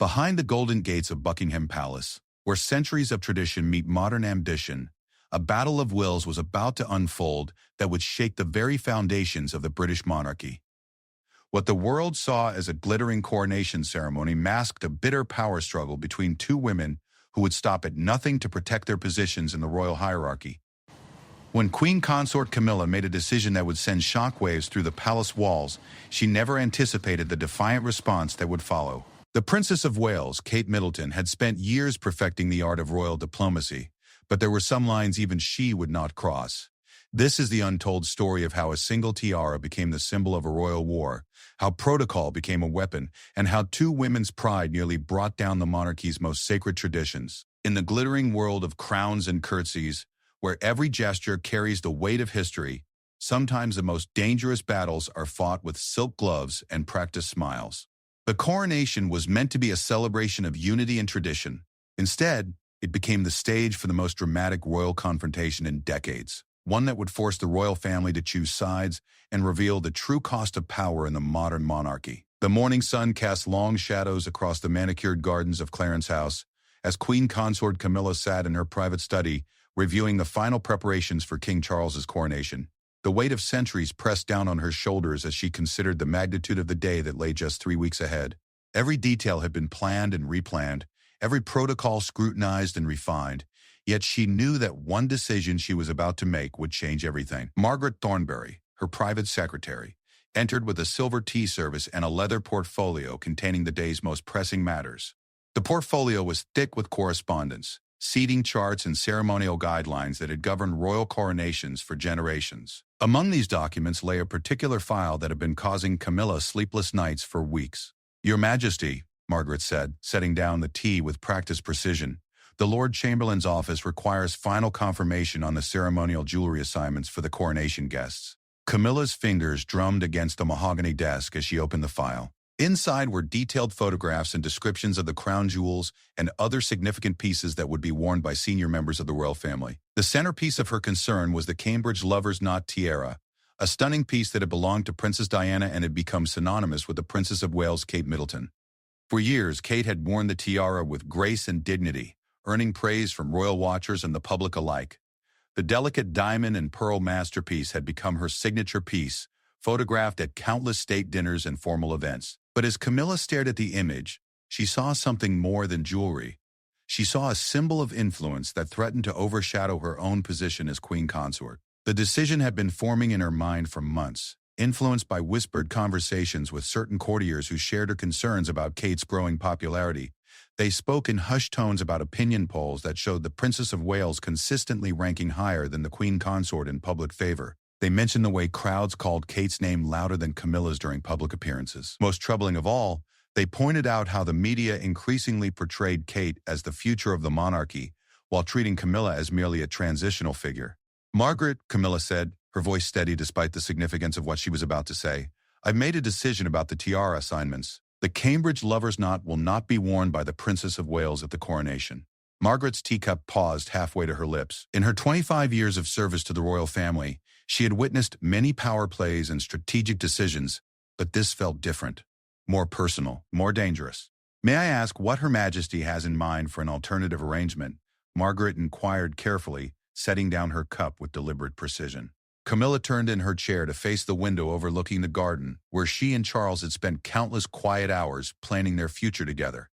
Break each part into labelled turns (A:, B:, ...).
A: Behind the golden gates of Buckingham Palace, where centuries of tradition meet modern ambition, a battle of wills was about to unfold that would shake the very foundations of the British monarchy. What the world saw as a glittering coronation ceremony masked a bitter power struggle between two women who would stop at nothing to protect their positions in the royal hierarchy. When Queen Consort Camilla made a decision that would send shockwaves through the palace walls, she never anticipated the defiant response that would follow. The Princess of Wales, Kate Middleton, had spent years perfecting the art of royal diplomacy, but there were some lines even she would not cross. This is the untold story of how a single tiara became the symbol of a royal war, how protocol became a weapon, and how two women's pride nearly brought down the monarchy's most sacred traditions. In the glittering world of crowns and curtsies, where every gesture carries the weight of history, sometimes the most dangerous battles are fought with silk gloves and practiced smiles. The coronation was meant to be a celebration of unity and tradition. Instead, it became the stage for the most dramatic royal confrontation in decades, one that would force the royal family to choose sides and reveal the true cost of power in the modern monarchy. The morning sun cast long shadows across the manicured gardens of Clarence House as Queen Consort Camilla sat in her private study, reviewing the final preparations for King Charles's coronation. The weight of centuries pressed down on her shoulders as she considered the magnitude of the day that lay just 3 weeks ahead. Every detail had been planned and replanned, every protocol scrutinized and refined, yet she knew that one decision she was about to make would change everything. Margaret Thornbury, her private secretary, entered with a silver tea service and a leather portfolio containing the day's most pressing matters. The portfolio was thick with correspondence, seating charts and ceremonial guidelines that had governed royal coronations for generations. Among these documents lay a particular file that had been causing Camilla sleepless nights for weeks. "Your Majesty," Margaret said, setting down the tea with practiced precision, "the Lord Chamberlain's office requires final confirmation on the ceremonial jewelry assignments for the coronation guests." Camilla's fingers drummed against the mahogany desk as she opened the file. Inside were detailed photographs and descriptions of the crown jewels and other significant pieces that would be worn by senior members of the royal family. The centerpiece of her concern was the Cambridge Lover's Knot tiara, a stunning piece that had belonged to Princess Diana and had become synonymous with the Princess of Wales, Kate Middleton. For years, Kate had worn the tiara with grace and dignity, earning praise from royal watchers and the public alike. The delicate diamond and pearl masterpiece had become her signature piece, photographed at countless state dinners and formal events. But as Camilla stared at the image, she saw something more than jewelry. She saw a symbol of influence that threatened to overshadow her own position as Queen Consort. The decision had been forming in her mind for months, influenced by whispered conversations with certain courtiers who shared her concerns about Kate's growing popularity. They spoke in hushed tones about opinion polls that showed the Princess of Wales consistently ranking higher than the Queen Consort in public favor. They mentioned the way crowds called Kate's name louder than Camilla's during public appearances. Most troubling of all, they pointed out how the media increasingly portrayed Kate as the future of the monarchy, while treating Camilla as merely a transitional figure. "Margaret," Camilla said, her voice steady despite the significance of what she was about to say, "I've made a decision about the tiara assignments. The Cambridge Lover's Knot will not be worn by the Princess of Wales at the coronation." Margaret's teacup paused halfway to her lips. In her 25 years of service to the royal family, she had witnessed many power plays and strategic decisions, but this felt different, more personal, more dangerous. "May I ask what Her Majesty has in mind for an alternative arrangement?" Margaret inquired carefully, setting down her cup with deliberate precision. Camilla turned in her chair to face the window overlooking the garden, where she and Charles had spent countless quiet hours planning their future together.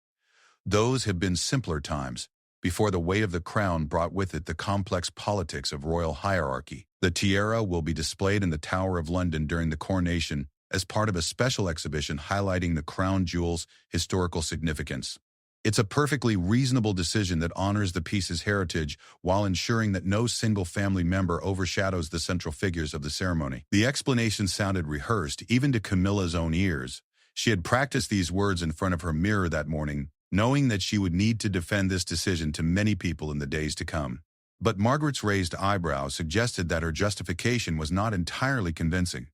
A: Those had been simpler times, before the weight of the crown brought with it the complex politics of royal hierarchy. The tiara will be displayed in the Tower of London during the coronation as part of a special exhibition highlighting the crown jewel's historical significance. It's a perfectly reasonable decision that honors the piece's heritage while ensuring that no single family member overshadows the central figures of the ceremony. The explanation sounded rehearsed, even to Camilla's own ears. She had practiced these words in front of her mirror that morning, knowing that she would need to defend this decision to many people in the days to come. But Margaret's raised eyebrows suggested that her justification was not entirely convincing.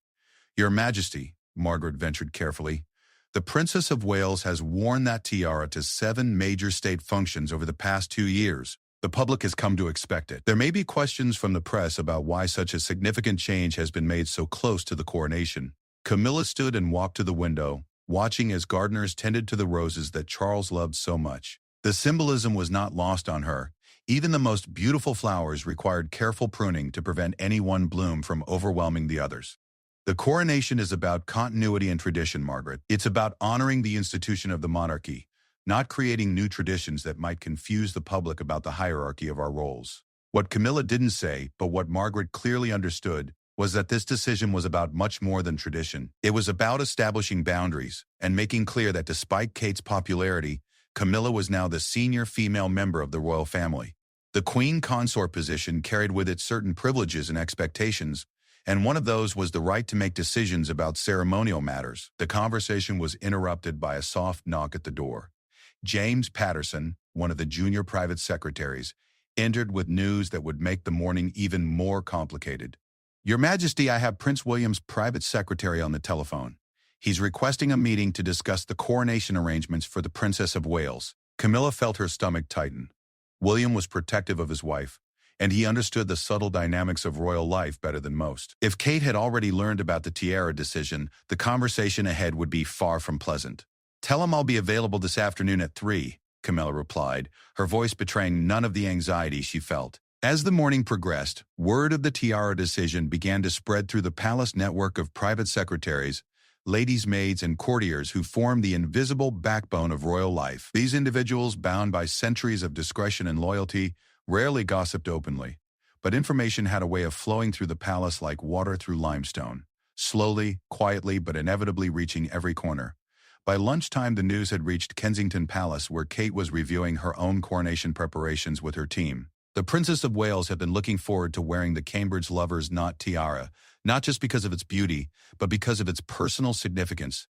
A: "Your Majesty," Margaret ventured carefully, "the Princess of Wales has worn that tiara to 7 major state functions over the past 2 years. The public has come to expect it. There may be questions from the press about why such a significant change has been made so close to the coronation." Camilla stood and walked to the window, watching as gardeners tended to the roses that Charles loved so much. The symbolism was not lost on her. Even the most beautiful flowers required careful pruning to prevent any one bloom from overwhelming the others. The coronation is about continuity and tradition, Margaret. It's about honoring the institution of the monarchy, not creating new traditions that might confuse the public about the hierarchy of our roles. What Camilla didn't say, but what Margaret clearly understood, was that this decision was about much more than tradition. It was about establishing boundaries and making clear that despite Kate's popularity, Camilla was now the senior female member of the royal family. The queen consort position carried with it certain privileges and expectations, and one of those was the right to make decisions about ceremonial matters. The conversation was interrupted by a soft knock at the door. James Patterson, one of the junior private secretaries, entered with news that would make the morning even more complicated. "Your Majesty, I have Prince William's private secretary on the telephone. He's requesting a meeting to discuss the coronation arrangements for the Princess of Wales." Camilla felt her stomach tighten. William was protective of his wife, and he understood the subtle dynamics of royal life better than most. If Kate had already learned about the Tiara decision, the conversation ahead would be far from pleasant. "Tell him I'll be available this afternoon at 3, Camilla replied, her voice betraying none of the anxiety she felt. As the morning progressed, word of the Tiara decision began to spread through the palace network of private secretaries, ladies' maids, and courtiers who formed the invisible backbone of royal life. These individuals, bound by centuries of discretion and loyalty, rarely gossiped openly, but information had a way of flowing through the palace like water through limestone, slowly, quietly, but inevitably reaching every corner. By lunchtime, the news had reached Kensington Palace, where Kate was reviewing her own coronation preparations with her team. The Princess of Wales had been looking forward to wearing the Cambridge Lover's Knot tiara, not just because of its beauty, but because of its personal significance.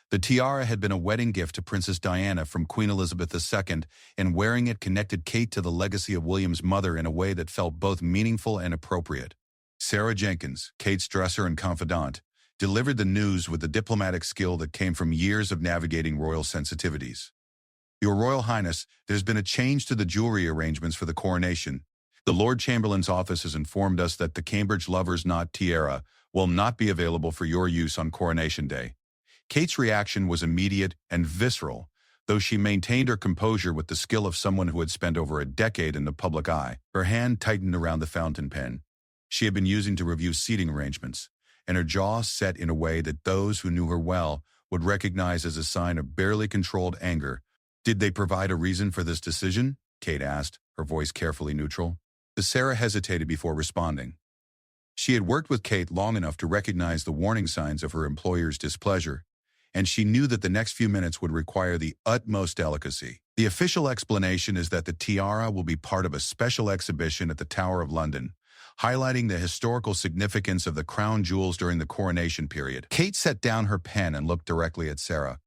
A: The tiara had been a wedding gift to Princess Diana from Queen Elizabeth II, and wearing it connected Kate to the legacy of William's mother in a way that felt both meaningful and appropriate. Sarah Jenkins, Kate's dresser and confidant, delivered the news with the diplomatic skill that came from years of navigating royal sensitivities. "Your Royal Highness, there's been a change to the jewelry arrangements for the coronation. The Lord Chamberlain's office has informed us that the Cambridge Lover's Knot tiara will not be available for your use on Coronation Day." Kate's reaction was immediate and visceral, though she maintained her composure with the skill of someone who had spent over a decade in the public eye. Her hand tightened around the fountain pen she had been using to review seating arrangements, and her jaw set in a way that those who knew her well would recognize as a sign of barely controlled anger. "Did they provide a reason for this decision?" Kate asked, her voice carefully neutral. Sarah hesitated before responding. She had worked with Kate long enough to recognize the warning signs of her employer's displeasure, and she knew that the next few minutes would require the utmost delicacy. "The official explanation is that the tiara will be part of a special exhibition at the Tower of London, highlighting the historical significance of the crown jewels during the coronation period." Kate set down her pen and looked directly at Sarah.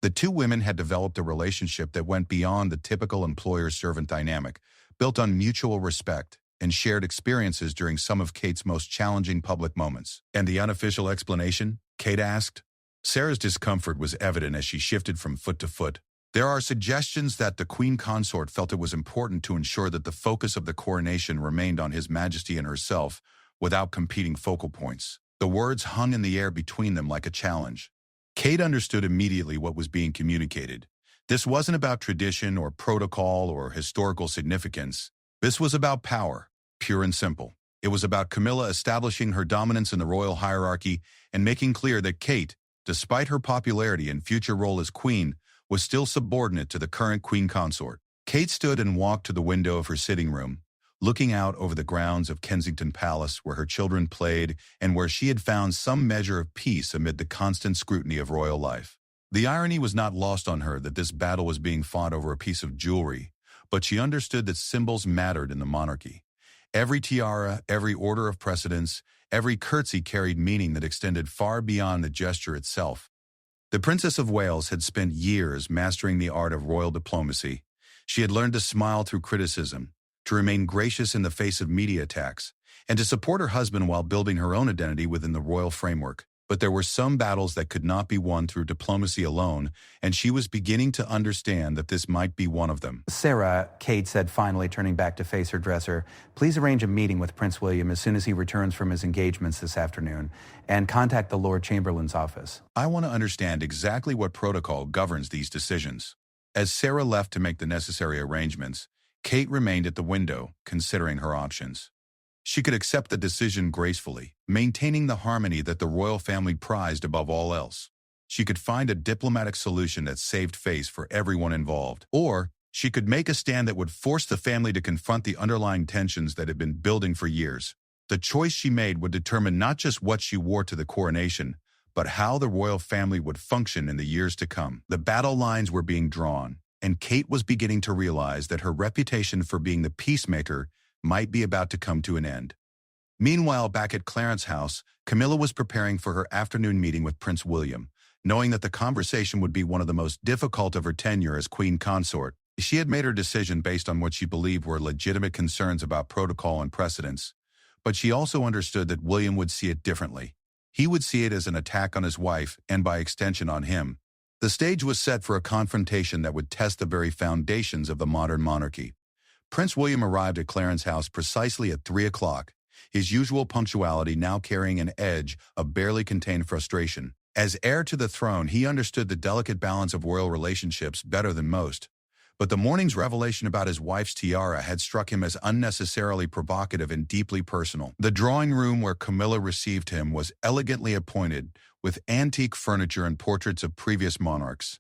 A: The two women had developed a relationship that went beyond the typical employer-servant dynamic, built on mutual respect and shared experiences during some of Kate's most challenging public moments. "And the unofficial explanation?" Kate asked. Sarah's discomfort was evident as she shifted from foot to foot. "There are suggestions that the Queen Consort felt it was important to ensure that the focus of the coronation remained on His Majesty and herself without competing focal points." The words hung in the air between them like a challenge. Kate understood immediately what was being communicated. This wasn't about tradition or protocol or historical significance. This was about power, pure and simple. It was about Camilla establishing her dominance in the royal hierarchy and making clear that Kate, despite her popularity and future role as queen, was still subordinate to the current queen consort. Kate stood and walked to the window of her sitting room, looking out over the grounds of Kensington Palace, where her children played and where she had found some measure of peace amid the constant scrutiny of royal life. The irony was not lost on her that this battle was being fought over a piece of jewelry, but she understood that symbols mattered in the monarchy. Every tiara, every order of precedence, every curtsy carried meaning that extended far beyond the gesture itself. The Princess of Wales had spent years mastering the art of royal diplomacy. She had learned to smile through criticism, to remain gracious in the face of media attacks, and to support her husband while building her own identity within the royal framework. But there were some battles that could not be won through diplomacy alone, and she was beginning to understand that this might be one of them.
B: Sarah, Kate said finally, turning back to face her dresser, please arrange a meeting with Prince William as soon as he returns from his engagements this afternoon, and contact the Lord Chamberlain's office.
A: I want to understand exactly what protocol governs these decisions. As Sarah left to make the necessary arrangements, Kate remained at the window, considering her options. She could accept the decision gracefully, maintaining the harmony that the royal family prized above all else. She could find a diplomatic solution that saved face for everyone involved. Or she could make a stand that would force the family to confront the underlying tensions that had been building for years. The choice she made would determine not just what she wore to the coronation, but how the royal family would function in the years to come. The battle lines were being drawn, and Kate was beginning to realize that her reputation for being the peacemaker might be about to come to an end. Meanwhile, back at Clarence's house, Camilla was preparing for her afternoon meeting with Prince William, knowing that the conversation would be one of the most difficult of her tenure as queen consort. She had made her decision based on what she believed were legitimate concerns about protocol and precedence, but she also understood that William would see it differently. He would see it as an attack on his wife and, by extension, on him. The stage was set for a confrontation that would test the very foundations of the modern monarchy. Prince William arrived at Clarence's house precisely at 3 o'clock, his usual punctuality now carrying an edge of barely contained frustration. As heir to the throne, he understood the delicate balance of royal relationships better than most. But the morning's revelation about his wife's tiara had struck him as unnecessarily provocative and deeply personal. The drawing room where Camilla received him was elegantly appointed, with antique furniture and portraits of previous monarchs.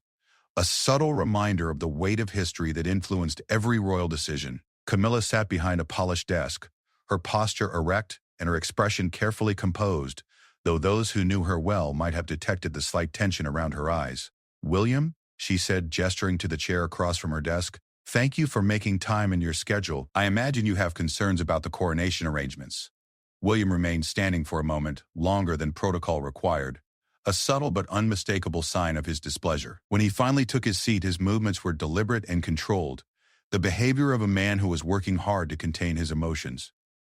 A: A subtle reminder of the weight of history that influenced every royal decision. Camilla sat behind a polished desk, her posture erect and her expression carefully composed, though those who knew her well might have detected the slight tension around her eyes. "William," she said, gesturing to the chair across from her desk, "thank you for making time in your schedule. I imagine you have concerns about the coronation arrangements." William remained standing for a moment, longer than protocol required, a subtle but unmistakable sign of his displeasure. When he finally took his seat, his movements were deliberate and controlled, the behavior of a man who was working hard to contain his emotions.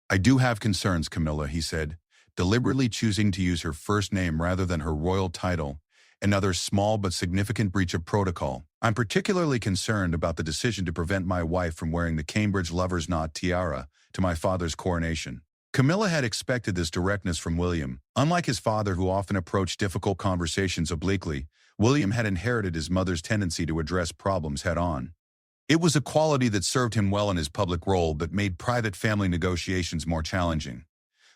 A: "I do have concerns, Camilla," he said, deliberately choosing to use her first name rather than her royal title, another small but significant breach of protocol. "I'm particularly concerned about the decision to prevent my wife from wearing the Cambridge lover's knot tiara to my father's coronation." Camilla had expected this directness from William. Unlike his father, who often approached difficult conversations obliquely, William had inherited his mother's tendency to address problems head-on. It was a quality that served him well in his public role but made private family negotiations more challenging.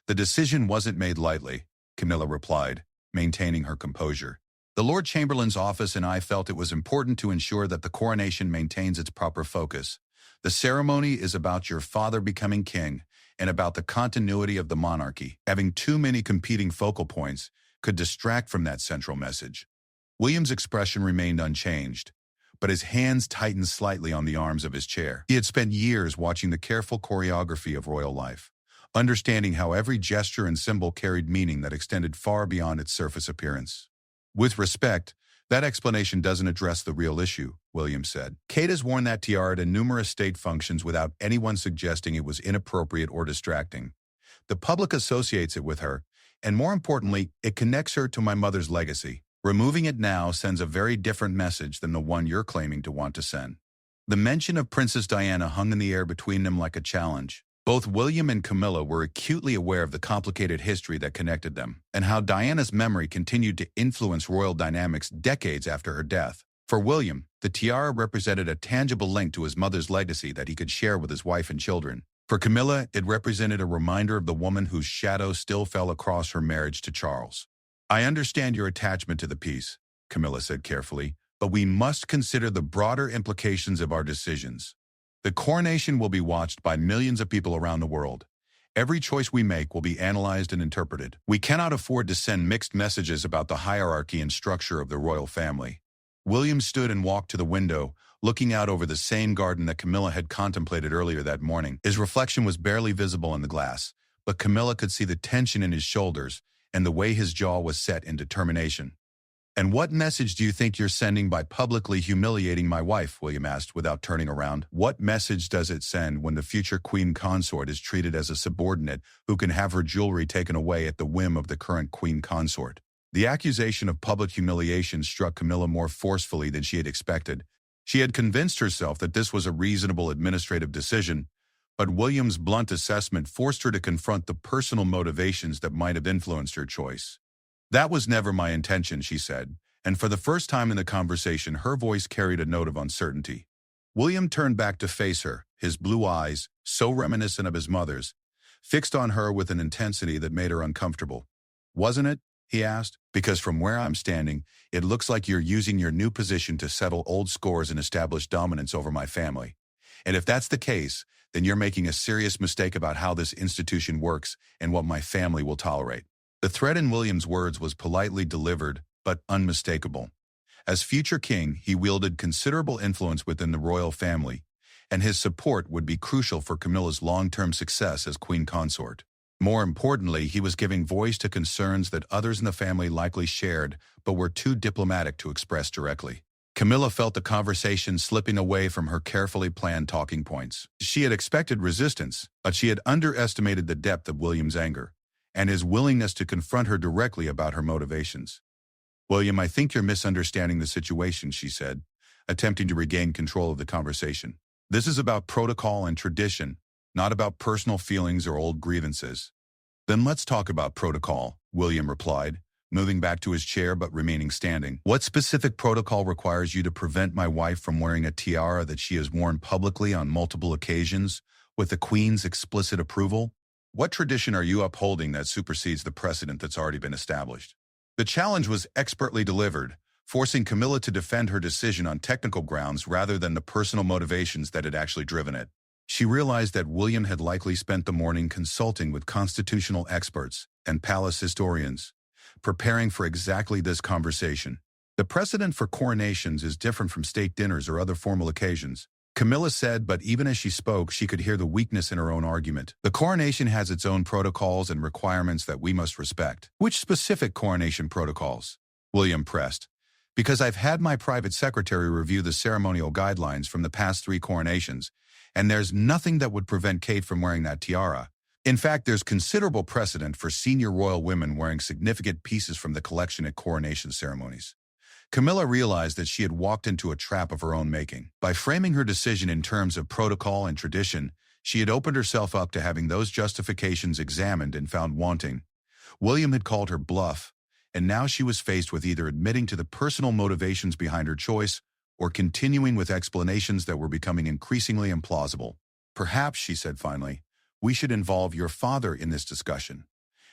A: "The decision wasn't made lightly," Camilla replied, maintaining her composure. "The Lord Chamberlain's office and I felt it was important to ensure that the coronation maintains its proper focus. The ceremony is about your father becoming king and about the continuity of the monarchy. Having too many competing focal points could distract from that central message." William's expression remained unchanged, but his hands tightened slightly on the arms of his chair. He had spent years watching the careful choreography of royal life, understanding how every gesture and symbol carried meaning that extended far beyond its surface appearance. "With respect, that explanation doesn't address the real issue," William said. "Kate has worn that tiara to numerous state functions without anyone suggesting it was inappropriate or distracting. The public associates it with her, and more importantly, it connects her to my mother's legacy. Removing it now sends a very different message than the one you're claiming to want to send." The mention of Princess Diana hung in the air between them like a challenge. Both William and Camilla were acutely aware of the complicated history that connected them, and how Diana's memory continued to influence royal dynamics decades after her death. For William, the tiara represented a tangible link to his mother's legacy that he could share with his wife and children. For Camilla, it represented a reminder of the woman whose shadow still fell across her marriage to Charles. "I understand your attachment to the piece," Camilla said carefully, "but we must consider the broader implications of our decisions. The coronation will be watched by millions of people around the world. Every choice we make will be analyzed and interpreted. We cannot afford to send mixed messages about the hierarchy and structure of the royal family." William stood and walked to the window, looking out over the same garden that Camilla had contemplated earlier that morning. His reflection was barely visible in the glass, but Camilla could see the tension in his shoulders and the way his jaw was set in determination. "And what message do you think you're sending by publicly humiliating my wife?" William asked without turning around. "What message does it send when the future queen consort is treated as a subordinate who can have her jewelry taken away at the whim of the current queen consort?" The accusation of public humiliation struck Camilla more forcefully than she had expected. She had convinced herself that this was a reasonable administrative decision, but William's blunt assessment forced her to confront the personal motivations that might have influenced her choice. "That was never my intention," she said, and for the first time in the conversation, her voice carried a note of uncertainty. William turned back to face her, his blue eyes, so reminiscent of his mother's, fixed on her with an intensity that made her uncomfortable. "Wasn't it?" he asked. "Because from where I'm standing, it looks like you're using your new position to settle old scores and establish dominance over my family. And if that's the case, then you're making a serious mistake about how this institution works and what my family will tolerate." The threat in William's words was politely delivered, but unmistakable. As future king, he wielded considerable influence within the royal family, and his support would be crucial for Camilla's long-term success as queen consort. More importantly, he was giving voice to concerns that others in the family likely shared but were too diplomatic to express directly. Camilla felt the conversation slipping away from her carefully planned talking points. She had expected resistance, but she had underestimated the depth of William's anger and his willingness to confront her directly about her motivations. "William, I think you're misunderstanding the situation," she said, attempting to regain control of the conversation. "This is about protocol and tradition, not about personal feelings or old grievances." "Then let's talk about protocol," William replied, moving back to his chair but remaining standing. "What specific protocol requires you to prevent my wife from wearing a tiara that she has worn publicly on multiple occasions with the Queen's explicit approval? What tradition are you upholding that supersedes the precedent that's already been established?" The challenge was expertly delivered, forcing Camilla to defend her decision on technical grounds rather than the personal motivations that had actually driven it. She realized that William had likely spent the morning consulting with constitutional experts and palace historians, preparing for exactly this conversation. "The precedent for coronations is different from state dinners or other formal occasions," Camilla said, but even as she spoke, she could hear the weakness in her own argument. "The coronation has its own protocols and requirements that we must respect." "Which specific coronation protocols?" William pressed. "Because I've had my private secretary review the ceremonial guidelines from the past 3 coronations, and there's nothing that would prevent Kate from wearing that tiara. In fact, there's considerable precedent for senior royal women wearing significant pieces from the collection at coronation ceremonies." Camilla realized that she had walked into a trap of her own making. By framing her decision in terms of protocol and tradition, she had opened herself up to having those justifications examined and found wanting. William had called her bluff, and now she was faced with either admitting to the personal motivations behind her choice or continuing with explanations that were becoming increasingly implausible. "Perhaps," she said finally, "we should involve your father in this discussion.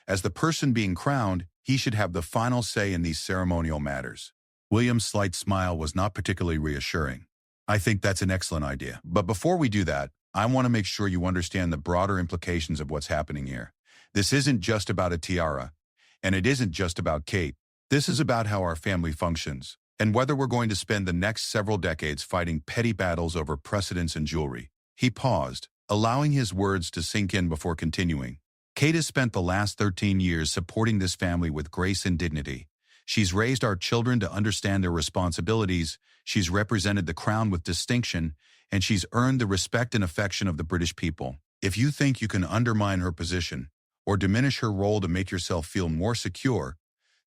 A: As the person being crowned, he should have the final say in these ceremonial matters." William's slight smile was not particularly reassuring. "I think that's an excellent idea. But before we do that, I want to make sure you understand the broader implications of what's happening here. This isn't just about a tiara, and it isn't just about Kate. This is about how our family functions, and whether we're going to spend the next several decades fighting petty battles over precedence and jewelry." He paused, allowing his words to sink in before continuing. "Kate has spent the last 13 years supporting this family with grace and dignity. She's raised our children to understand their responsibilities, she's represented the crown with distinction, and she's earned the respect and affection of the British people. If you think you can undermine her position or diminish her role to make yourself feel more secure,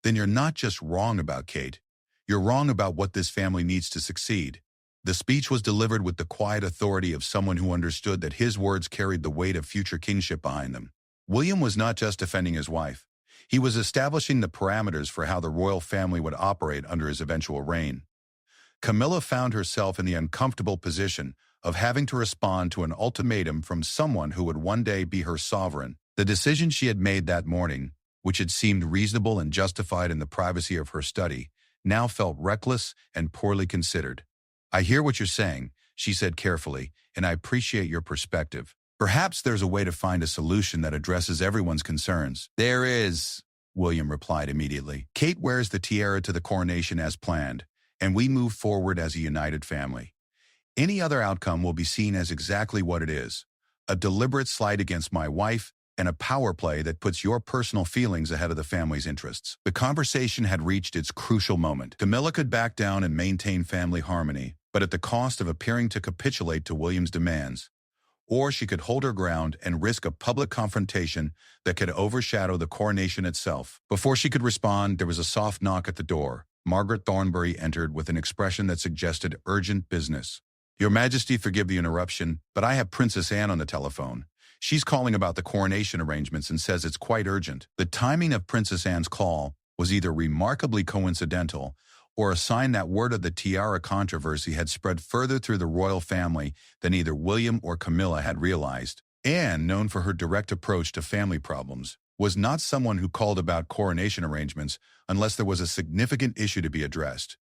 A: then you're not just wrong about Kate, you're wrong about what this family needs to succeed." The speech was delivered with the quiet authority of someone who understood that his words carried the weight of future kingship behind them. William was not just defending his wife. He was establishing the parameters for how the royal family would operate under his eventual reign. Camilla found herself in the uncomfortable position of having to respond to an ultimatum from someone who would one day be her sovereign. The decision she had made that morning, which had seemed reasonable and justified in the privacy of her study, now felt reckless and poorly considered. "I hear what you're saying," she said carefully, "and I appreciate your perspective. Perhaps there's a way to find a solution that addresses everyone's concerns." "There is," William replied immediately. "Kate wears the tiara to the coronation as planned, and we move forward as a united family. Any other outcome will be seen as exactly what it is, a deliberate slight against my wife and a power play that puts your personal feelings ahead of the family's interests." The conversation had reached its crucial moment. Camilla could back down and maintain family harmony, but at the cost of appearing to capitulate to William's demands, or she could hold her ground and risk a public confrontation that could overshadow the coronation itself. Before she could respond, there was a soft knock at the door. Margaret Thornbury entered with an expression that suggested urgent business. "Your Majesty, forgive the interruption, but I have Princess Anne on the telephone. She's calling about the coronation arrangements and says it's quite urgent." The timing of Princess Anne's call was either remarkably coincidental or a sign that word of the Tiara controversy had spread further through the royal family than either William or Camilla had realized. Anne, known for her direct approach to family problems, was not someone who called about coronation arrangements unless there was a significant issue to be addressed.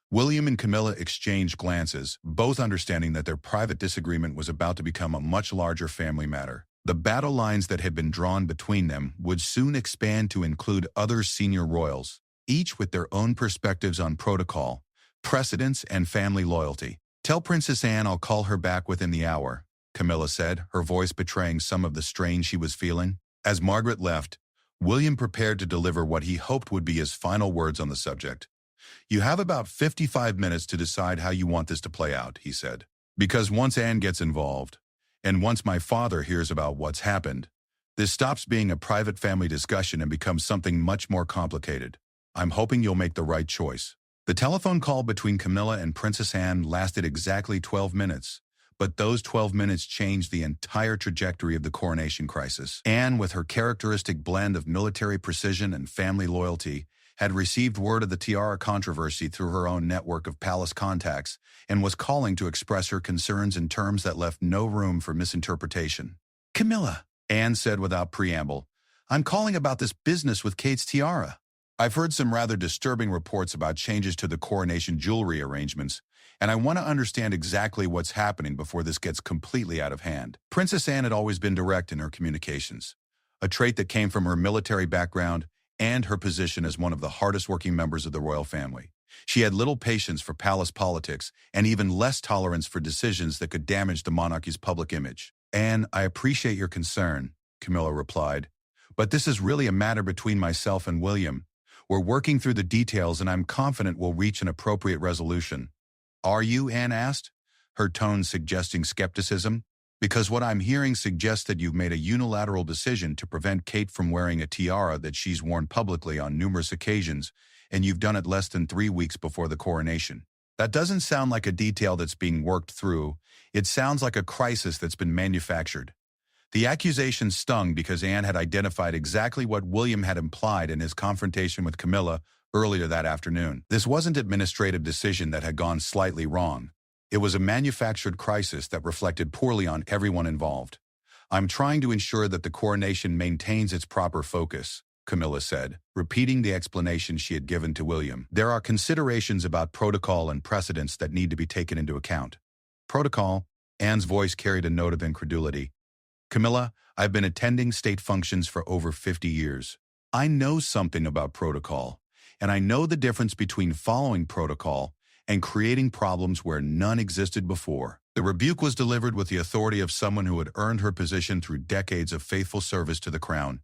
A: William and Camilla exchanged glances, both understanding that their private disagreement was about to become a much larger family matter. The battle lines that had been drawn between them would soon expand to include other senior royals, each with their own perspectives on protocol, precedence, and family loyalty. "Tell Princess Anne I'll call her back within the hour," Camilla said, her voice betraying some of the strain she was feeling. As Margaret left, William prepared to deliver what he hoped would be his final words on the subject. "You have about 55 minutes to decide how you want this to play out," he said. "Because once Anne gets involved, and once my father hears about what's happened, this stops being a private family discussion and becomes something much more complicated. I'm hoping you'll make the right choice." The telephone call between Camilla and Princess Anne lasted exactly 12 minutes, but those 12 minutes changed the entire trajectory of the coronation crisis. Anne, with her characteristic blend of military precision and family loyalty, had received word of the tiara controversy through her own network of palace contacts and was calling to express her concerns in terms that left no room for misinterpretation. "Camilla," Anne said without preamble, "I'm calling about this business with Kate's tiara. I've heard some rather disturbing reports about changes to the coronation jewelry arrangements, and I want to understand exactly what's happening before this gets completely out of hand." Princess Anne had always been direct in her communications, a trait that came from her military background and her position as one of the hardest-working members of the royal family. She had little patience for palace politics and even less tolerance for decisions that could damage the monarchy's public image. "Anne, I appreciate your concern," Camilla replied, "but this is really a matter between myself and William. We're working through the details and I'm confident we'll reach an appropriate resolution." "Are you?" Anne asked, her tone suggesting skepticism. "Because what I'm hearing suggests that you've made a unilateral decision to prevent Kate from wearing a tiara that she's worn publicly on numerous occasions, and you've done it less than 3 weeks before the coronation. That doesn't sound like a detail that's being worked through. It sounds like a crisis that's been manufactured." The accusation stung because Anne had identified exactly what William had implied in his confrontation with Camilla earlier that afternoon. This wasn't an administrative decision that had gone slightly wrong. It was a manufactured crisis that reflected poorly on everyone involved. "I'm trying to ensure that the coronation maintains its proper focus," Camilla said, repeating the explanation she had given to William. "There are considerations about protocol and precedents that need to be taken into account." "Protocol?" Anne's voice carried a note of incredulity. "Camilla, I've been attending state functions for over 50 years. I know something about protocol, and I know the difference between following protocol and creating problems where none existed before." The rebuke was delivered with the authority of someone who had earned her position through decades of faithful service to the crown.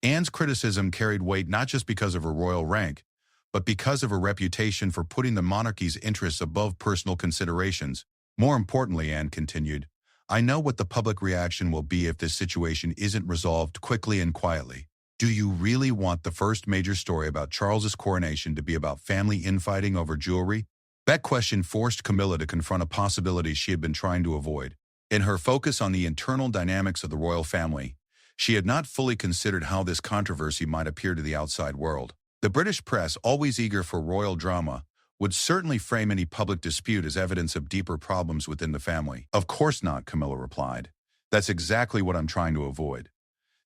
A: Anne's criticism carried weight not just because of her royal rank, but because of her reputation for putting the monarchy's interests above personal considerations. "More importantly," Anne continued, "I know what the public reaction will be if this situation isn't resolved quickly and quietly. Do you really want the first major story about Charles's coronation to be about family infighting over jewelry?" That question forced Camilla to confront a possibility she had been trying to avoid. In her focus on the internal dynamics of the royal family, she had not fully considered how this controversy might appear to the outside world. The British press, always eager for royal drama, would certainly frame any public dispute as evidence of deeper problems within the family. "Of course not," Camilla replied. "That's exactly what I'm trying to avoid."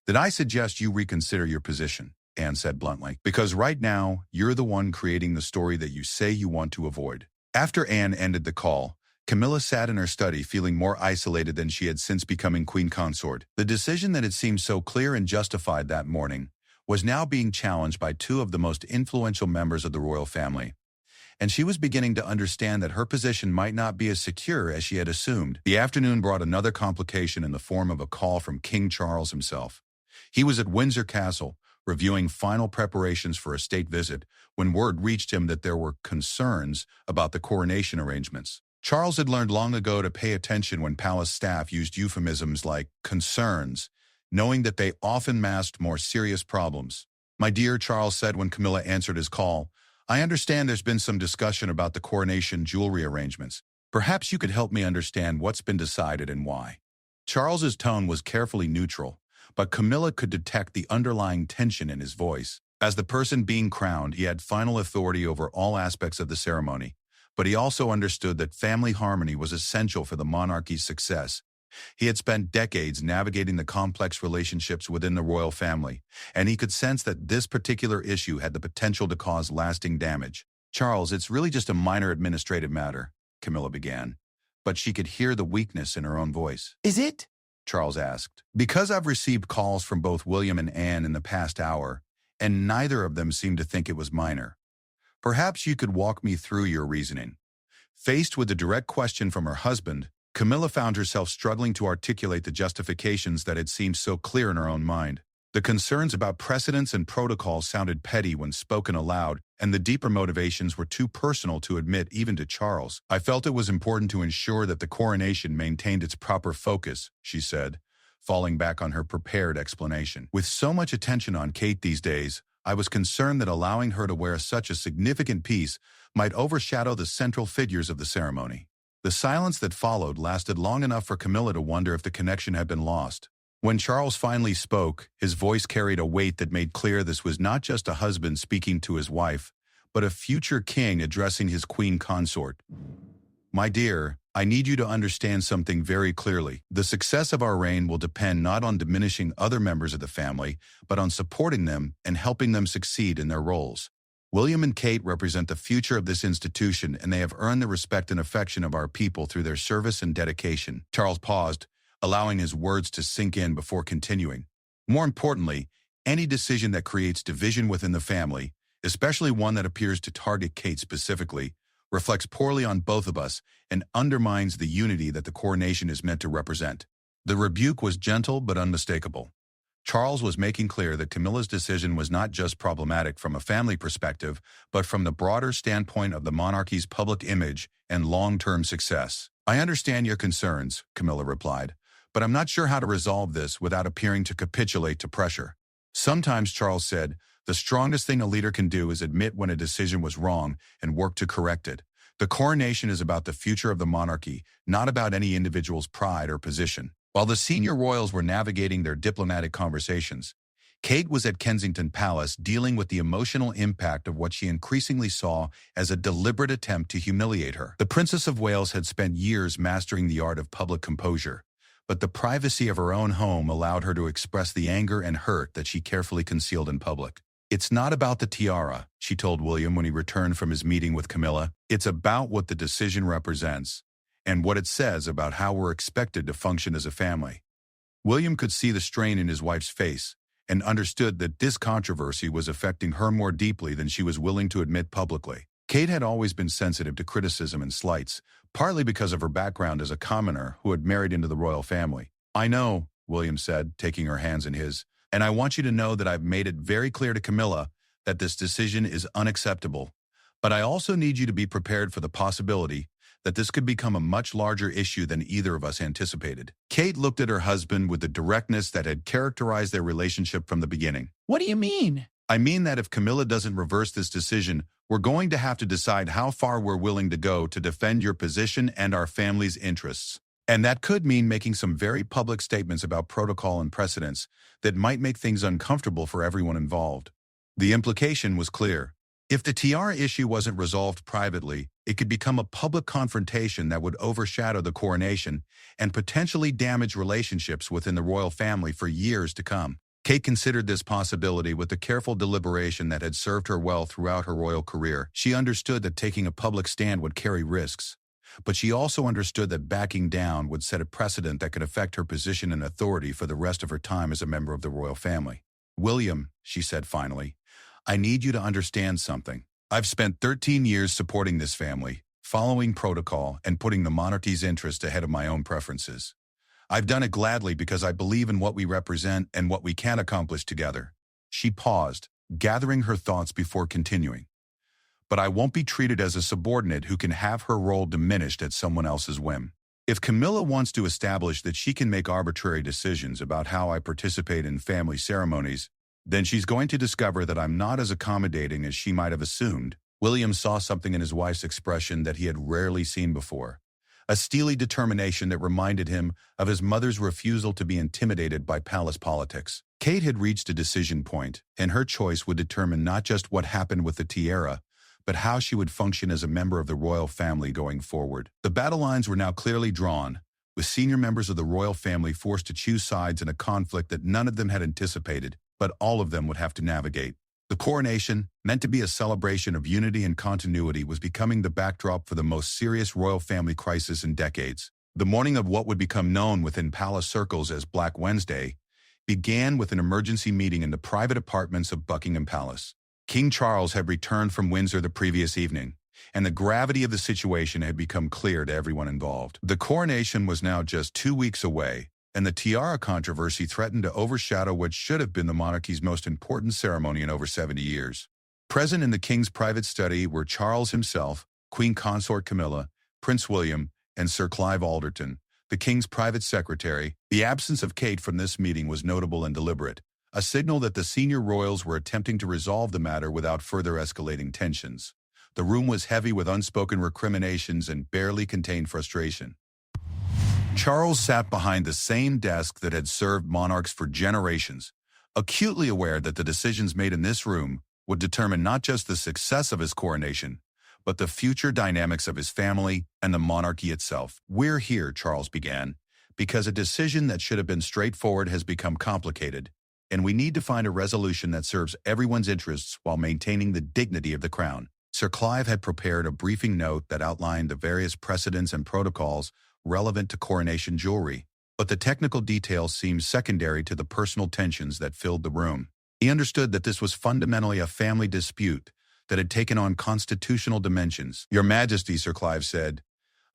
A: "Then I suggest you reconsider your position," Anne said bluntly, "because right now, you're the one creating the story that you say you want to avoid." After Anne ended the call, Camilla sat in her study feeling more isolated than she had since becoming queen consort. The decision that had seemed so clear and justified that morning was now being challenged by two of the most influential members of the royal family, and she was beginning to understand that her position might not be as secure as she had assumed. The afternoon brought another complication in the form of a call from King Charles himself. He was at Windsor Castle, reviewing final preparations for a state visit, when word reached him that there were concerns about the coronation arrangements. Charles had learned long ago to pay attention when palace staff used euphemisms like concerns, knowing that they often masked more serious problems. "My dear," Charles said when Camilla answered his call, "I understand there's been some discussion about the coronation jewelry arrangements. Perhaps you could help me understand what's been decided and why." Charles's tone was carefully neutral, but Camilla could detect the underlying tension in his voice. As the person being crowned, he had final authority over all aspects of the ceremony, but he also understood that family harmony was essential for the monarchy's success. He had spent decades navigating the complex relationships within the royal family, and he could sense that this particular issue had the potential to cause lasting damage. "Charles, it's really just a minor administrative matter," Camilla began, but she could hear the weakness in her own voice.
C: "Is it?"
A: Charles asked. "Because I've received calls from both William and Anne in the past hour, and neither of them seemed to think it was minor. Perhaps you could walk me through your reasoning." Faced with a direct question from her husband, Camilla found herself struggling to articulate the justifications that had seemed so clear in her own mind. The concerns about precedents and protocols sounded petty when spoken aloud, and the deeper motivations were too personal to admit even to Charles. "I felt it was important to ensure that the coronation maintained its proper focus," she said, falling back on her prepared explanation. "With so much attention on Kate these days, I was concerned that allowing her to wear such a significant piece might overshadow the central figures of the ceremony." The silence that followed lasted long enough for Camilla to wonder if the connection had been lost. When Charles finally spoke, his voice carried a weight that made clear this was not just a husband speaking to his wife, but a future king addressing his queen consort. "My dear, I need you to understand something very clearly. The success of our reign will depend not on diminishing other members of the family, but on supporting them and helping them succeed in their roles. William and Kate represent the future of this institution, and they have earned the respect and affection of our people through their service and dedication." Charles paused, allowing his words to sink in before continuing. "More importantly, any decision that creates division within the family, especially one that appears to target Kate specifically, reflects poorly on both of us and undermines the unity that the coronation is meant to represent." The rebuke was gentle but unmistakable. Charles was making clear that Camilla's decision was not just problematic from a family perspective, but from the broader standpoint of the monarchy's public image and long-term success. "I understand your concerns," Camilla replied, "but I'm not sure how to resolve this without appearing to capitulate to pressure." "Sometimes," Charles said, "the strongest thing a leader can do is admit when a decision was wrong and work to correct it. The coronation is about the future of the monarchy, not about any individual's pride or position." While the senior royals were navigating their diplomatic conversations, Kate was at Kensington Palace dealing with the emotional impact of what she increasingly saw as a deliberate attempt to humiliate her. The Princess of Wales had spent years mastering the art of public composure, but the privacy of her own home allowed her to express the anger and hurt that she carefully concealed in public. "It's not about the tiara," she told William when he returned from his meeting with Camilla. "It's about what the decision represents and what it says about how we're expected to function as a family." William could see the strain in his wife's face and understood that this controversy was affecting her more deeply than she was willing to admit publicly. Kate had always been sensitive to criticism and slights, partly because of her background as a commoner who had married into the royal family. "I know," William said, taking her hands in his, "and I want you to know that I've made it very clear to Camilla that this decision is unacceptable. But I also need you to be prepared for the possibility that this could become a much larger issue than either of us anticipated." Kate looked at her husband with the directness that had characterized their relationship from the beginning.
C: "What do you mean?"
A: "I mean that if Camilla doesn't reverse this decision, we're going to have to decide how far we're willing to go to defend your position and our family's interests. And that could mean making some very public statements about protocol and precedents that might make things uncomfortable for everyone involved." The implication was clear. If the tiara issue wasn't resolved privately, it could become a public confrontation that would overshadow the coronation and potentially damage relationships within the royal family for years to come. Kate considered this possibility with the careful deliberation that had served her well throughout her royal career. She understood that taking a public stand would carry risks, but she also understood that backing down would set a precedent that could affect her position and authority for the rest of her time as a member of the royal family. "William," she said finally, "I need you to understand something. I've spent 13 years supporting this family, following protocol, and putting the monarchy's interest ahead of my own preferences. I've done it gladly because I believe in what we represent and what we can accomplish together." She paused, gathering her thoughts before continuing. but I won't be treated as a subordinate who can have her role diminished at someone else's whim. If Camilla wants to establish that she can make arbitrary decisions about how I participate in family ceremonies, then she's going to discover that I'm not as accommodating as she might have assumed. William saw something in his wife's expression that he had rarely seen before. A steely determination that reminded him of his mother's refusal to be intimidated by palace politics. Kate had reached a decision point, and her choice would determine not just what happened with the tiara, but how she would function as a member of the royal family going forward. The battle lines were now clearly drawn, with senior members of the royal family forced to choose sides in a conflict that none of them had anticipated, but all of them would have to navigate. The coronation, meant to be a celebration of unity and continuity, was becoming the backdrop for the most serious royal family crisis in decades. The morning of what would become known within palace circles as Black Wednesday began with an emergency meeting in the private apartments of Buckingham Palace. King Charles had returned from Windsor the previous evening, and the gravity of the situation had become clear to everyone involved. The coronation was now just 2 weeks away, and the tiara controversy threatened to overshadow what should have been the monarchy's most important ceremony in over 70 years. Present in the king's private study were Charles himself, Queen Consort Camilla, Prince William, and Sir Clive Alderton, the king's private secretary. The absence of Kate from this meeting was notable and deliberate, a signal that the senior royals were attempting to resolve the matter without further escalating tensions. The room was heavy with unspoken recriminations and barely contained frustration. Charles sat behind the same desk that had served monarchs for generations, acutely aware that the decisions made in this room would determine not just the success of his coronation, but the future dynamics of his family and the monarchy itself. "We're here," Charles began, "because a decision that should have been straightforward has become complicated, and we need to find a resolution that serves everyone's interests while maintaining the dignity of the crown." Sir Clive had prepared a briefing note that outlined the various precedents and protocols relevant to coronation jewelry, but the technical details seemed secondary to the personal tensions that filled the room. He understood that this was fundamentally a family dispute that had taken on constitutional dimensions. "Your Majesty," Sir Clive said,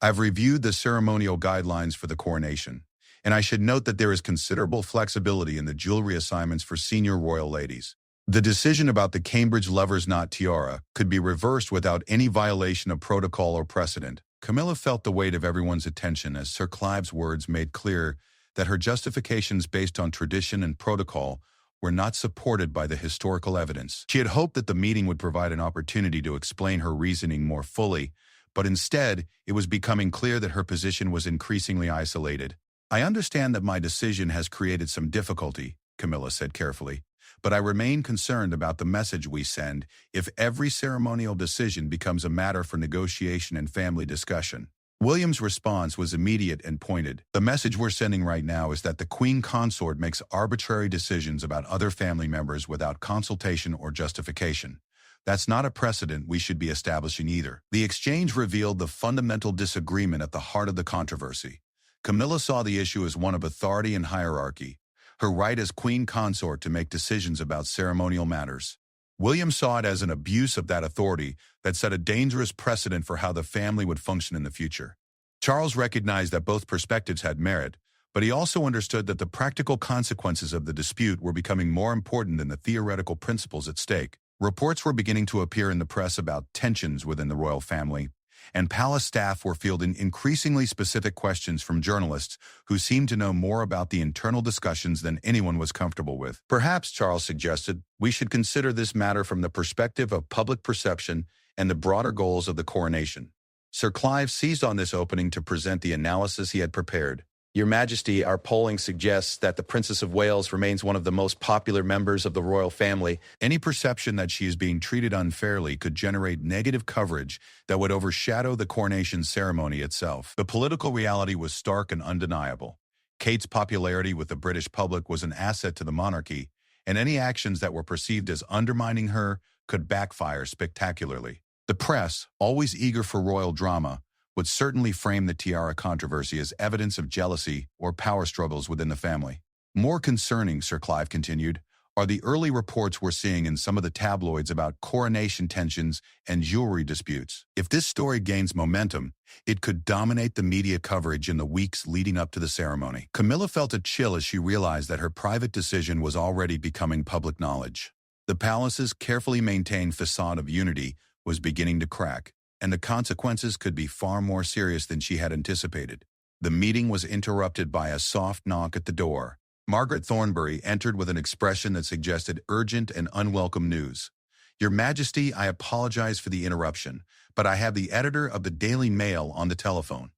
A: "I've reviewed the ceremonial guidelines for the coronation, and I should note that there is considerable flexibility in the jewelry assignments for senior royal ladies. The decision about the Cambridge lover's knot tiara could be reversed without any violation of protocol or precedent." Camilla felt the weight of everyone's attention as Sir Clive's words made clear that her justifications based on tradition and protocol were not supported by the historical evidence. She had hoped that the meeting would provide an opportunity to explain her reasoning more fully, but instead, it was becoming clear that her position was increasingly isolated. "I understand that my decision has created some difficulty," Camilla said carefully, "but I remain concerned about the message we send if every ceremonial decision becomes a matter for negotiation and family discussion." William's response was immediate and pointed. "The message we're sending right now is that the Queen Consort makes arbitrary decisions about other family members without consultation or justification. That's not a precedent we should be establishing either." The exchange revealed the fundamental disagreement at the heart of the controversy. Camilla saw the issue as one of authority and hierarchy, her right as Queen Consort to make decisions about ceremonial matters. William saw it as an abuse of that authority that set a dangerous precedent for how the family would function in the future. Charles recognized that both perspectives had merit, but he also understood that the practical consequences of the dispute were becoming more important than the theoretical principles at stake. Reports were beginning to appear in the press about tensions within the royal family, and palace staff were fielding increasingly specific questions from journalists who seemed to know more about the internal discussions than anyone was comfortable with. "Perhaps," Charles suggested, "we should consider this matter from the perspective of public perception and the broader goals of the coronation." Sir Clive seized on this opening to present the analysis he had prepared. "Your Majesty, our polling suggests that the Princess of Wales remains one of the most popular members of the royal family. Any perception that she is being treated unfairly could generate negative coverage that would overshadow the coronation ceremony itself." The political reality was stark and undeniable. Kate's popularity with the British public was an asset to the monarchy, and any actions that were perceived as undermining her could backfire spectacularly. The press, always eager for royal drama, would certainly frame the tiara controversy as evidence of jealousy or power struggles within the family. "More concerning," Sir Clive continued, "are the early reports we're seeing in some of the tabloids about coronation tensions and jewelry disputes. If this story gains momentum, it could dominate the media coverage in the weeks leading up to the ceremony." Camilla felt a chill as she realized that her private decision was already becoming public knowledge. The palace's carefully maintained facade of unity was beginning to crack, and the consequences could be far more serious than she had anticipated. The meeting was interrupted by a soft knock at the door. Margaret Thornbury entered with an expression that suggested urgent and unwelcome news. "Your Majesty, I apologize for the interruption, but I have the editor of the Daily Mail on the telephone.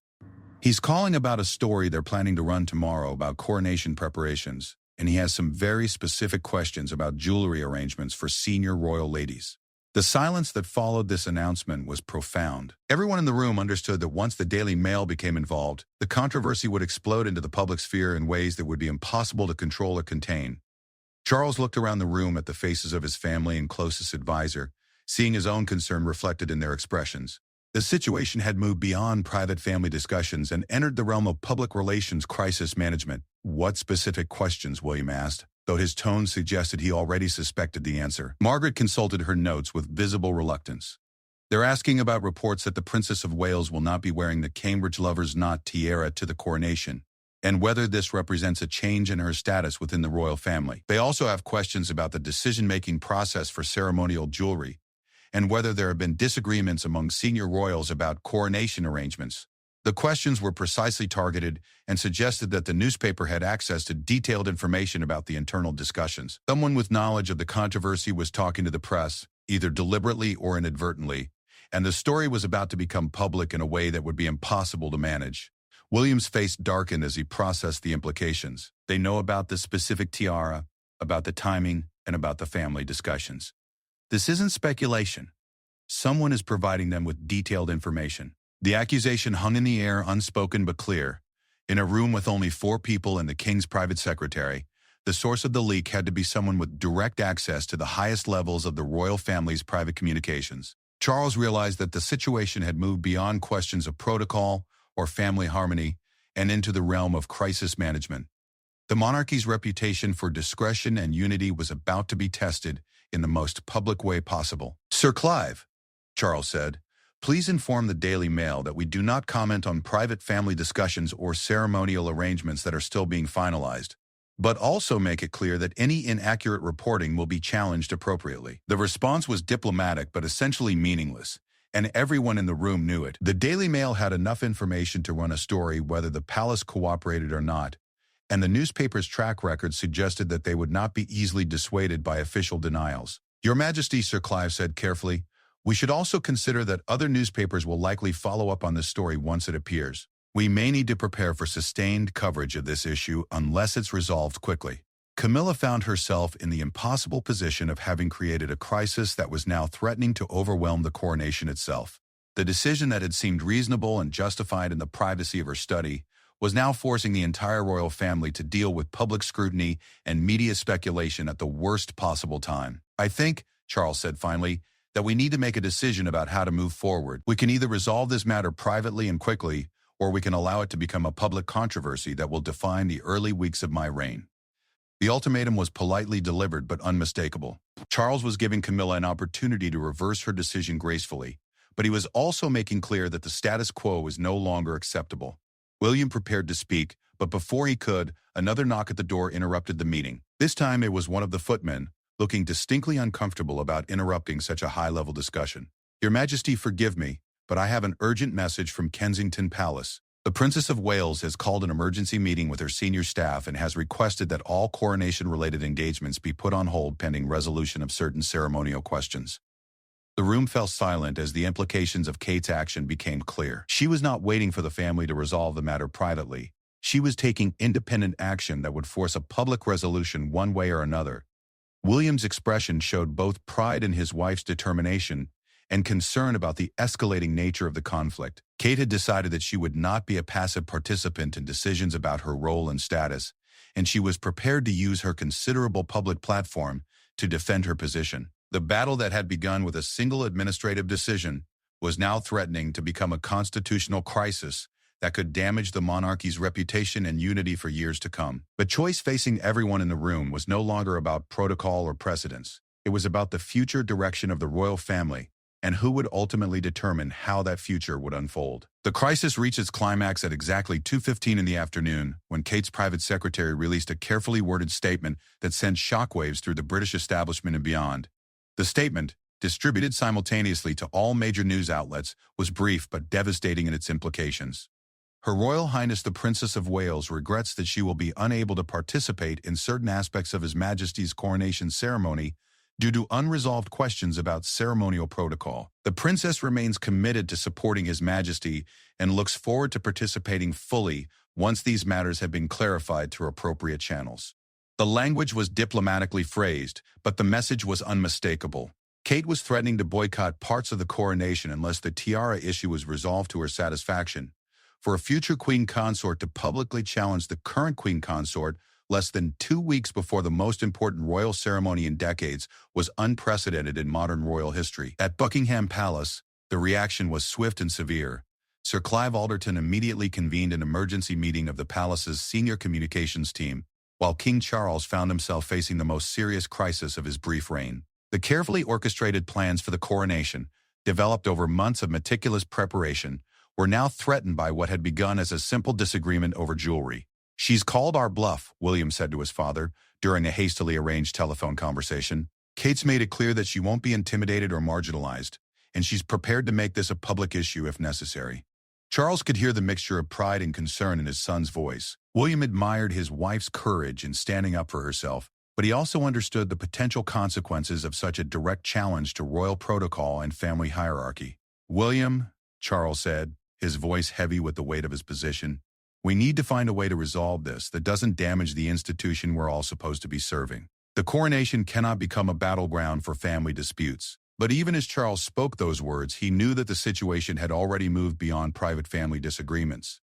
A: He's calling about a story they're planning to run tomorrow about coronation preparations, and he has some very specific questions about jewelry arrangements for senior royal ladies." The silence that followed this announcement was profound. Everyone in the room understood that once the Daily Mail became involved, the controversy would explode into the public sphere in ways that would be impossible to control or contain. Charles looked around the room at the faces of his family and closest advisor, seeing his own concern reflected in their expressions. The situation had moved beyond private family discussions and entered the realm of public relations crisis management. "What specific questions?" William asked, though his tone suggested he already suspected the answer. Margaret consulted her notes with visible reluctance. "They're asking about reports that the Princess of Wales will not be wearing the Cambridge lover's knot tiara to the coronation, and whether this represents a change in her status within the royal family. They also have questions about the decision-making process for ceremonial jewelry, and whether there have been disagreements among senior royals about coronation arrangements." The questions were precisely targeted and suggested that the newspaper had access to detailed information about the internal discussions. Someone with knowledge of the controversy was talking to the press, either deliberately or inadvertently, and the story was about to become public in a way that would be impossible to manage. William's face darkened as he processed the implications. They know about the specific tiara, about the timing, and about the family discussions. This isn't speculation. Someone is providing them with detailed information. The accusation hung in the air, unspoken but clear. In a room with only 4 people and the king's private secretary, the source of the leak had to be someone with direct access to the highest levels of the royal family's private communications. Charles realized that the situation had moved beyond questions of protocol or family harmony and into the realm of crisis management. The monarchy's reputation for discretion and unity was about to be tested in the most public way possible. "Sir Clive," Charles said, "please inform the Daily Mail that we do not comment on private family discussions or ceremonial arrangements that are still being finalized, but also make it clear that any inaccurate reporting will be challenged appropriately." The response was diplomatic but essentially meaningless, and everyone in the room knew it. The Daily Mail had enough information to run a story whether the palace cooperated or not, and the newspaper's track record suggested that they would not be easily dissuaded by official denials. "Your Majesty," Sir Clive said carefully, "we should also consider that other newspapers will likely follow up on this story once it appears. We may need to prepare for sustained coverage of this issue unless it's resolved quickly." Camilla found herself in the impossible position of having created a crisis that was now threatening to overwhelm the coronation itself. The decision that had seemed reasonable and justified in the privacy of her study was now forcing the entire royal family to deal with public scrutiny and media speculation at the worst possible time. "I think," Charles said finally, "that we need to make a decision about how to move forward. We can either resolve this matter privately and quickly, or we can allow it to become a public controversy that will define the early weeks of my reign." The ultimatum was politely delivered but unmistakable. Charles was giving Camilla an opportunity to reverse her decision gracefully, but he was also making clear that the status quo was no longer acceptable. William prepared to speak, but before he could, another knock at the door interrupted the meeting. This time it was one of the footmen, looking distinctly uncomfortable about interrupting such a high-level discussion. "Your Majesty, forgive me, but I have an urgent message from Kensington Palace. The Princess of Wales has called an emergency meeting with her senior staff and has requested that all coronation-related engagements be put on hold pending resolution of certain ceremonial questions." The room fell silent as the implications of Kate's action became clear. She was not waiting for the family to resolve the matter privately. She was taking independent action that would force a public resolution one way or another. William's expression showed both pride in his wife's determination and concern about the escalating nature of the conflict. Kate had decided that she would not be a passive participant in decisions about her role and status, and she was prepared to use her considerable public platform to defend her position. The battle that had begun with a single administrative decision was now threatening to become a constitutional crisis that could damage the monarchy's reputation and unity for years to come. The choice facing everyone in the room was no longer about protocol or precedence. It was about the future direction of the royal family and who would ultimately determine how that future would unfold. The crisis reached its climax at exactly 2:15 in the afternoon when Kate's private secretary released a carefully worded statement that sent shockwaves through the British establishment and beyond. The statement, distributed simultaneously to all major news outlets, was brief but devastating in its implications. Her Royal Highness the Princess of Wales regrets that she will be unable to participate in certain aspects of His Majesty's coronation ceremony due to unresolved questions about ceremonial protocol. The Princess remains committed to supporting His Majesty and looks forward to participating fully once these matters have been clarified through appropriate channels. The language was diplomatically phrased, but the message was unmistakable. Kate was threatening to boycott parts of the coronation unless the tiara issue was resolved to her satisfaction. For a future queen consort to publicly challenge the current queen consort less than 2 weeks before the most important royal ceremony in decades was unprecedented in modern royal history. At Buckingham Palace, the reaction was swift and severe. Sir Clive Alderton immediately convened an emergency meeting of the palace's senior communications team, while King Charles found himself facing the most serious crisis of his brief reign. The carefully orchestrated plans for the coronation, developed over months of meticulous preparation, were now threatened by what had begun as a simple disagreement over jewelry. "She's called our bluff," William said to his father during a hastily arranged telephone conversation. "Kate's made it clear that she won't be intimidated or marginalized, and she's prepared to make this a public issue if necessary." Charles could hear the mixture of pride and concern in his son's voice. William admired his wife's courage in standing up for herself, but he also understood the potential consequences of such a direct challenge to royal protocol and family hierarchy. "William," Charles said, his voice heavy with the weight of his position, "we need to find a way to resolve this that doesn't damage the institution we're all supposed to be serving. The coronation cannot become a battleground for family disputes." But even as Charles spoke those words, he knew that the situation had already moved beyond private family disagreements.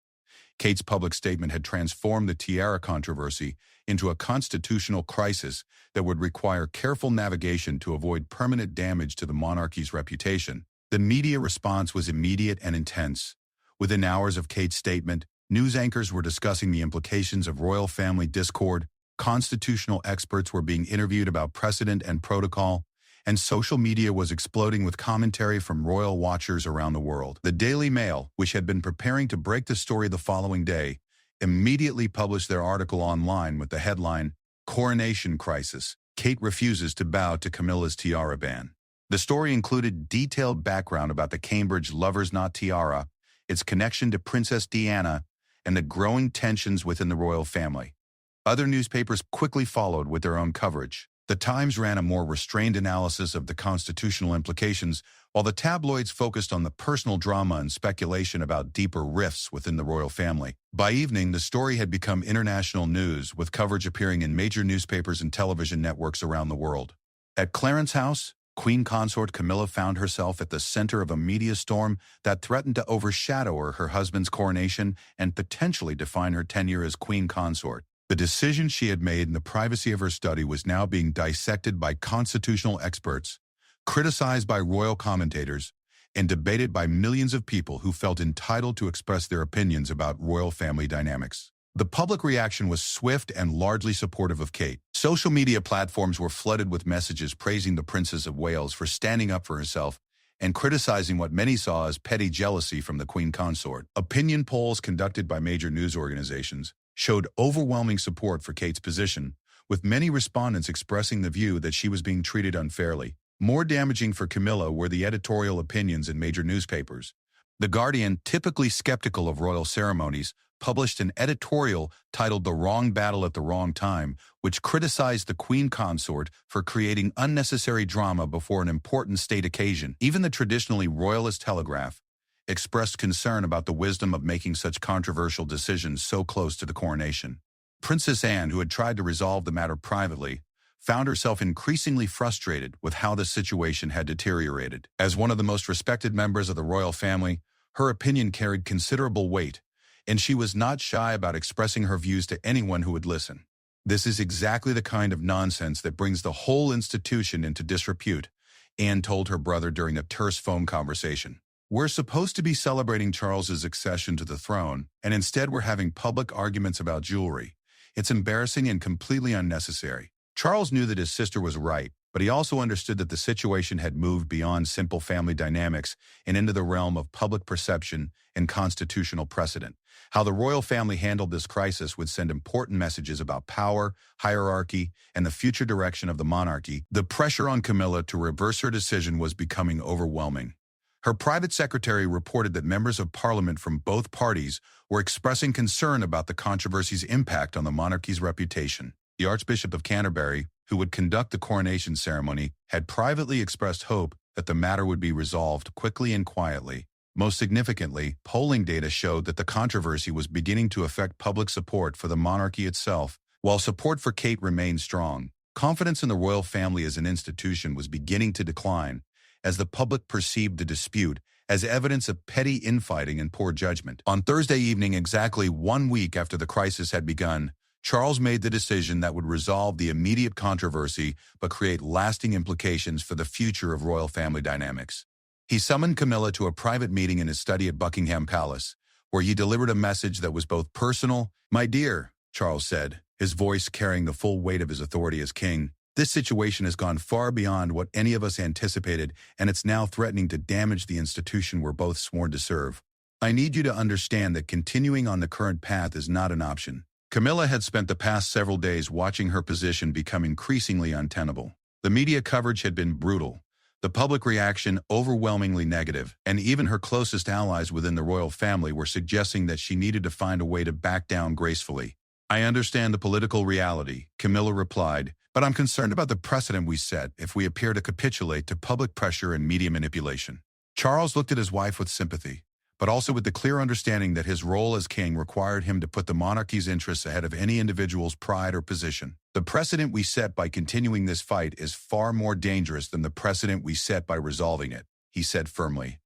A: Kate's public statement had transformed the tiara controversy into a constitutional crisis that would require careful navigation to avoid permanent damage to the monarchy's reputation. The media response was immediate and intense. Within hours of Kate's statement, news anchors were discussing the implications of royal family discord, constitutional experts were being interviewed about precedent and protocol, and social media was exploding with commentary from royal watchers around the world. The Daily Mail, which had been preparing to break the story the following day, immediately published their article online with the headline, "Coronation Crisis. Kate Refuses to Bow to Camilla's Tiara Ban." The story included detailed background about the Cambridge Lovers Knot tiara, its connection to Princess Diana, and the growing tensions within the royal family. Other newspapers quickly followed with their own coverage. The Times ran a more restrained analysis of the constitutional implications, while the tabloids focused on the personal drama and speculation about deeper rifts within the royal family. By evening, the story had become international news, with coverage appearing in major newspapers and television networks around the world. At Clarence House, Queen Consort Camilla found herself at the center of a media storm that threatened to overshadow her husband's coronation and potentially define her tenure as Queen Consort. The decision she had made in the privacy of her study was now being dissected by constitutional experts, criticized by royal commentators, and debated by millions of people who felt entitled to express their opinions about royal family dynamics. The public reaction was swift and largely supportive of Kate. Social media platforms were flooded with messages praising the Princess of Wales for standing up for herself and criticizing what many saw as petty jealousy from the Queen Consort. Opinion polls conducted by major news organizations showed overwhelming support for Kate's position, with many respondents expressing the view that she was being treated unfairly. More damaging for Camilla were the editorial opinions in major newspapers. The Guardian, typically skeptical of royal ceremonies, published an editorial titled "The Wrong Battle at the Wrong Time," which criticized the Queen Consort for creating unnecessary drama before an important state occasion. Even the traditionally royalist Telegraph expressed concern about the wisdom of making such controversial decisions so close to the coronation. Princess Anne, who had tried to resolve the matter privately, found herself increasingly frustrated with how the situation had deteriorated. As one of the most respected members of the royal family, her opinion carried considerable weight, and she was not shy about expressing her views to anyone who would listen. "This is exactly the kind of nonsense that brings the whole institution into disrepute," Anne told her brother during a terse phone conversation. "We're supposed to be celebrating Charles's accession to the throne, and instead we're having public arguments about jewelry. It's embarrassing and completely unnecessary." Charles knew that his sister was right, but he also understood that the situation had moved beyond simple family dynamics and into the realm of public perception and constitutional precedent. How the royal family handled this crisis would send important messages about power, hierarchy, and the future direction of the monarchy. The pressure on Camilla to reverse her decision was becoming overwhelming. Her private secretary reported that members of parliament from both parties were expressing concern about the controversy's impact on the monarchy's reputation. The Archbishop of Canterbury, who would conduct the coronation ceremony, had privately expressed hope that the matter would be resolved quickly and quietly. Most significantly, polling data showed that the controversy was beginning to affect public support for the monarchy itself. While support for Kate remained strong, confidence in the royal family as an institution was beginning to decline, as the public perceived the dispute as evidence of petty infighting and poor judgment. On Thursday evening, exactly 1 week after the crisis had begun, Charles made the decision that would resolve the immediate controversy but create lasting implications for the future of royal family dynamics. He summoned Camilla to a private meeting in his study at Buckingham Palace, where he delivered a message that was both personal. "My dear," Charles said, his voice carrying the full weight of his authority as king, "this situation has gone far beyond what any of us anticipated, and it's now threatening to damage the institution we're both sworn to serve. I need you to understand that continuing on the current path is not an option." Camilla had spent the past several days watching her position become increasingly untenable. The media coverage had been brutal, the public reaction overwhelmingly negative, and even her closest allies within the royal family were suggesting that she needed to find a way to back down gracefully. "I understand the political reality," Camilla replied, "but I'm concerned about the precedent we set if we appear to capitulate to public pressure and media manipulation." Charles looked at his wife with sympathy, but also with the clear understanding that his role as king required him to put the monarchy's interests ahead of any individual's pride or position. "The precedent we set by continuing this fight is far more dangerous than the precedent we set by resolving it," he said firmly.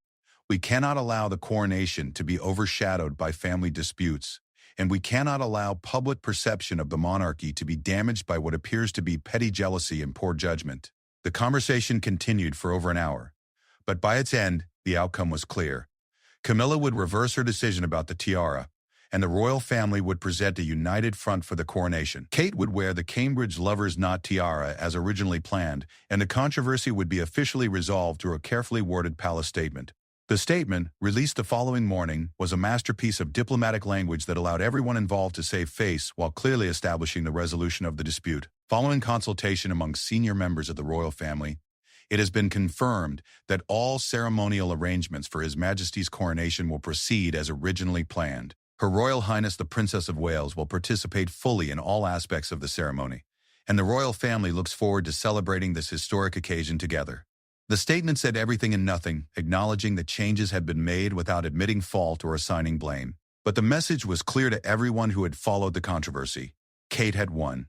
A: "We cannot allow the coronation to be overshadowed by family disputes, and we cannot allow public perception of the monarchy to be damaged by what appears to be petty jealousy and poor judgment." The conversation continued for over an hour, but by its end, the outcome was clear. Camilla would reverse her decision about the tiara, and the royal family would present a united front for the coronation. Kate would wear the Cambridge Lover's Knot tiara as originally planned, and the controversy would be officially resolved through a carefully worded palace statement. The statement, released the following morning, was a masterpiece of diplomatic language that allowed everyone involved to save face while clearly establishing the resolution of the dispute. Following consultation among senior members of the royal family, it has been confirmed that all ceremonial arrangements for His Majesty's coronation will proceed as originally planned. Her Royal Highness the Princess of Wales will participate fully in all aspects of the ceremony, and the royal family looks forward to celebrating this historic occasion together. The statement said everything and nothing, acknowledging that changes had been made without admitting fault or assigning blame. But the message was clear to everyone who had followed the controversy. Kate had won.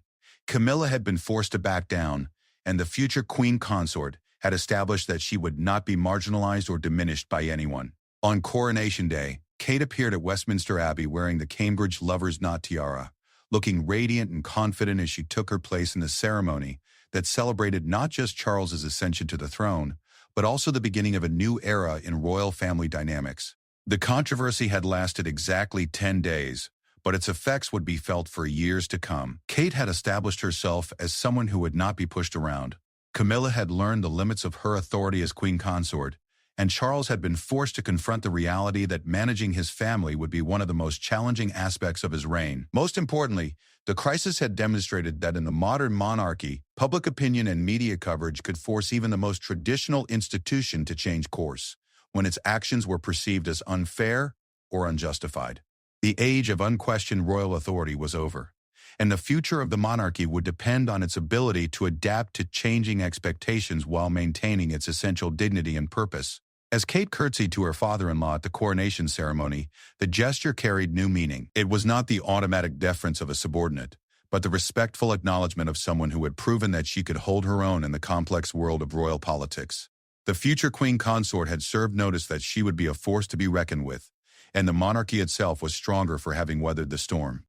A: Camilla had been forced to back down, and the future queen consort had established that she would not be marginalized or diminished by anyone. On Coronation Day, Kate appeared at Westminster Abbey wearing the Cambridge Lover's Knot tiara, looking radiant and confident as she took her place in the ceremony that celebrated not just Charles's ascension to the throne, but also the beginning of a new era in royal family dynamics. The controversy had lasted exactly 10 days, but its effects would be felt for years to come. Kate had established herself as someone who would not be pushed around. Camilla had learned the limits of her authority as queen consort, and Charles had been forced to confront the reality that managing his family would be one of the most challenging aspects of his reign. Most importantly, the crisis had demonstrated that in the modern monarchy, public opinion and media coverage could force even the most traditional institution to change course when its actions were perceived as unfair or unjustified. The age of unquestioned royal authority was over, and the future of the monarchy would depend on its ability to adapt to changing expectations while maintaining its essential dignity and purpose. As Kate curtsied to her father-in-law at the coronation ceremony, the gesture carried new meaning. It was not the automatic deference of a subordinate, but the respectful acknowledgement of someone who had proven that she could hold her own in the complex world of royal politics. The future queen consort had served notice that she would be a force to be reckoned with, and the monarchy itself was stronger for having weathered the storm.